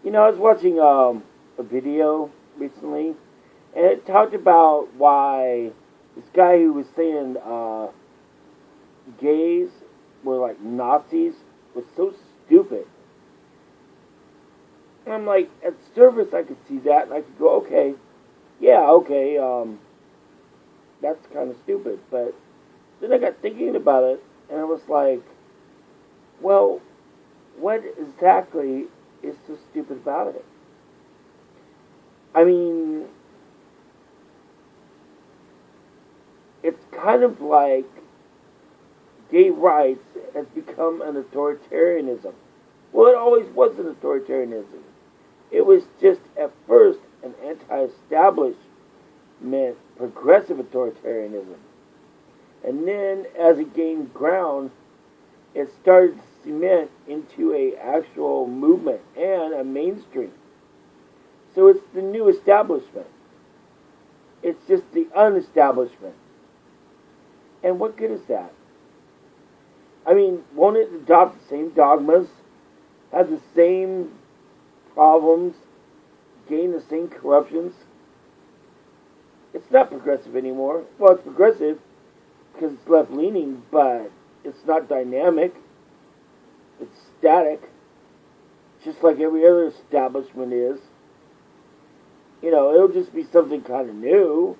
I was watching a video recently, and it talked about why this guy who was saying gays were like Nazis was so stupid. And I'm like, at the surface, I could see that, and I could go, okay, yeah, okay, that's kind of stupid. But then I got thinking about it, and I was like, well, what exactly is so stupid about it? I mean, it's kind of like gay rights has become an authoritarianism. Well, it always was an authoritarianism. It was just at first an anti-establishment, progressive authoritarianism. And then as it gained ground, it started to cement into a actual movement and a mainstream. So it's the new establishment. It's just the unestablishment. And what good is that? I mean, won't it adopt the same dogmas, have the same problems, gain the same corruptions? It's not progressive anymore. Well, it's progressive because it's left-leaning, but it's not dynamic. It's static, just like every other establishment is. It'll just be something kind of new.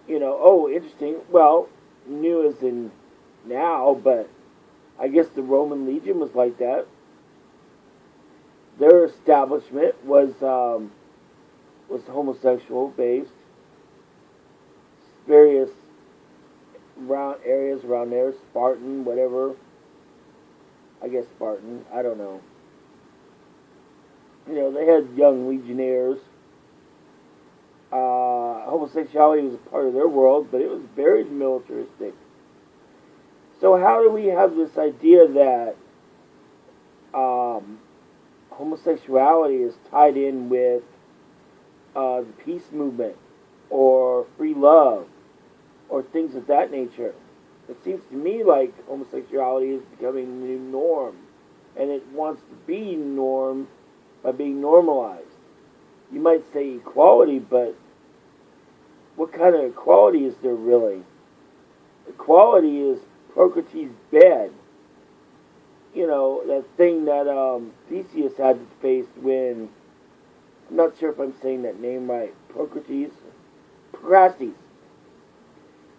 Oh, interesting. Well, new as in now, but I guess the Roman Legion was like that. Their establishment was homosexual based. Various areas around there, Spartan, whatever. I guess Spartan. I don't know. They had young legionnaires. Homosexuality was a part of their world, but it was very militaristic. So how do we have this idea that homosexuality is tied in with the peace movement or free love or things of that nature? It seems to me like homosexuality is becoming the new norm, and it wants to be norm by being normalized. You might say equality, but what kind of equality is there really? Equality is Procrates' bed. That thing that Theseus had to face when, I'm not sure if I'm saying that name right, Procrates'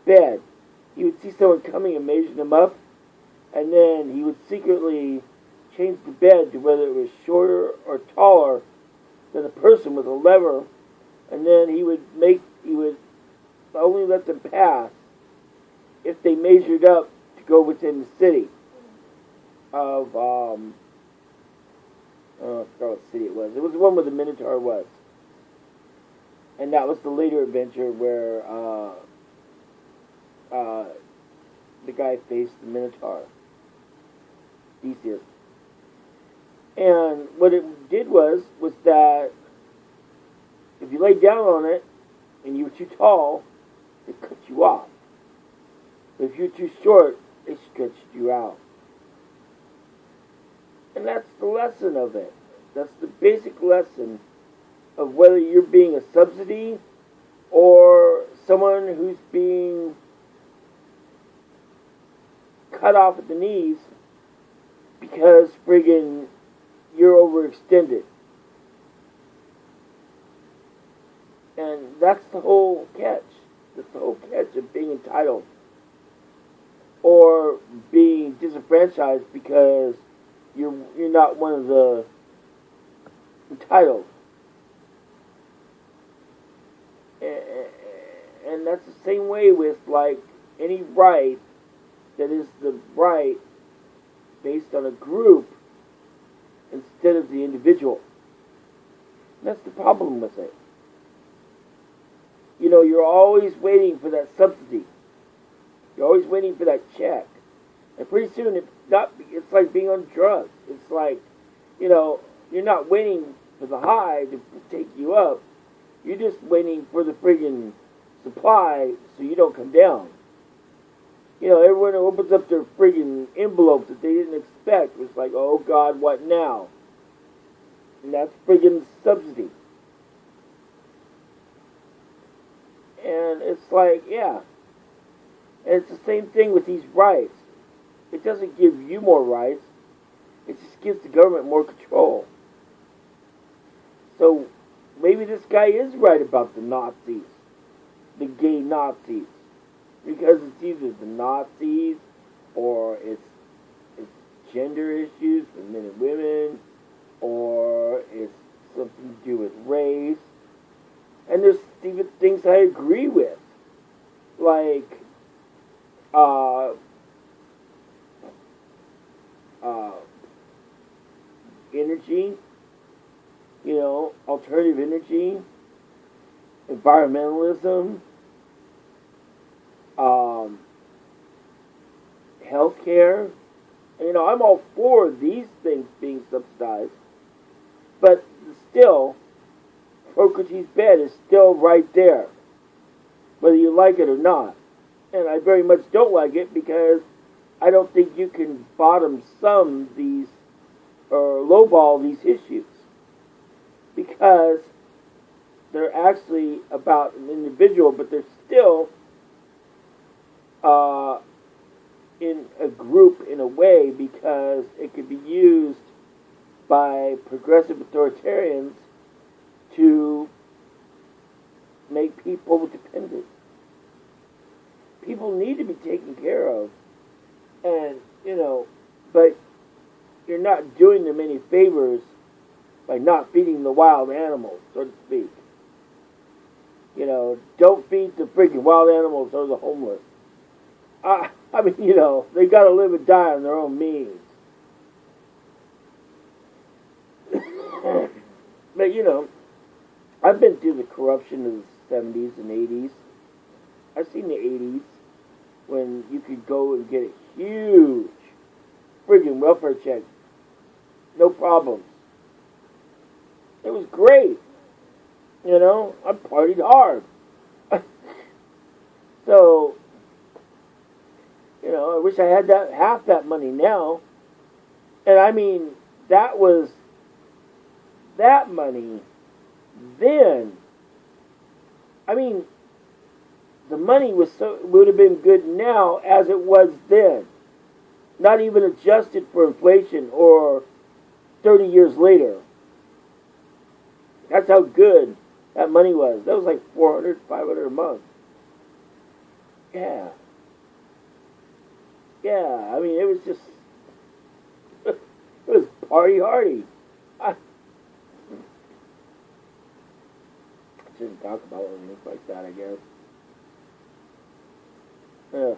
bed. He would see someone coming and measure them up, and then he would secretly change the bed to whether it was shorter or taller than the person with a lever, and then he would only let them pass if they measured up to go within the city of I forgot what city it was. It was the one where the Minotaur was, and that was the later adventure where the guy faced the Minotaur, Theseus. And what it did was that if you laid down on it and you were too tall, it cut you off. But if you were too short, it stretched you out. And that's the lesson of it. That's the basic lesson of whether you're being a subsidy or someone who's being cut off at the knees because friggin' you're overextended. And that's the whole catch. That's the whole catch of being entitled or being disenfranchised because you're not one of the entitled. And that's the same way with like any right that is the right based on a group instead of the individual. And that's the problem with it. You're always waiting for that subsidy. You're always waiting for that check. And pretty soon it's like being on drugs. It's like, you're not waiting for the high to take you up. You're just waiting for the friggin' supply so you don't come down. Everyone opens up their friggin' envelope that they didn't expect. It's like, oh God, what now? And that's friggin' subsidy. And it's like, yeah. And it's the same thing with these rights. It doesn't give you more rights. It just gives the government more control. So maybe this guy is right about the Nazis, the gay Nazis, because it's either the Nazis or it's gender issues with men and women, or it's something to do with race. And there's even things I agree with, like energy, alternative energy, environmentalism, healthcare. I'm all for these things being subsidized, but still, Socrates' bed is still right there, whether you like it or not. And I very much don't like it because I don't think you can bottom sum these or lowball these issues, because they're actually about an individual, but they're still in a group in a way, because it could be used by progressive authoritarians to make people dependent. People need to be taken care of, and but you're not doing them any favors by not feeding the wild animals, so to speak. Don't feed the freaking wild animals or the homeless. I mean, they got to live and die on their own means. But I've been through the corruption of the 70s and 80s. I've seen the 80s when you could go and get a huge friggin' welfare check. No problems. It was great. I partied hard. So, I wish I had half that money now. And I mean, that was that money then. I mean, the money would have been good now as it was then. Not even adjusted for inflation or 30 years later. That's how good that money was. That was like $400, $500 a month. Yeah. Yeah, I mean, it was just, it was party hardy. I shouldn't talk about things like that, I guess. Yeah.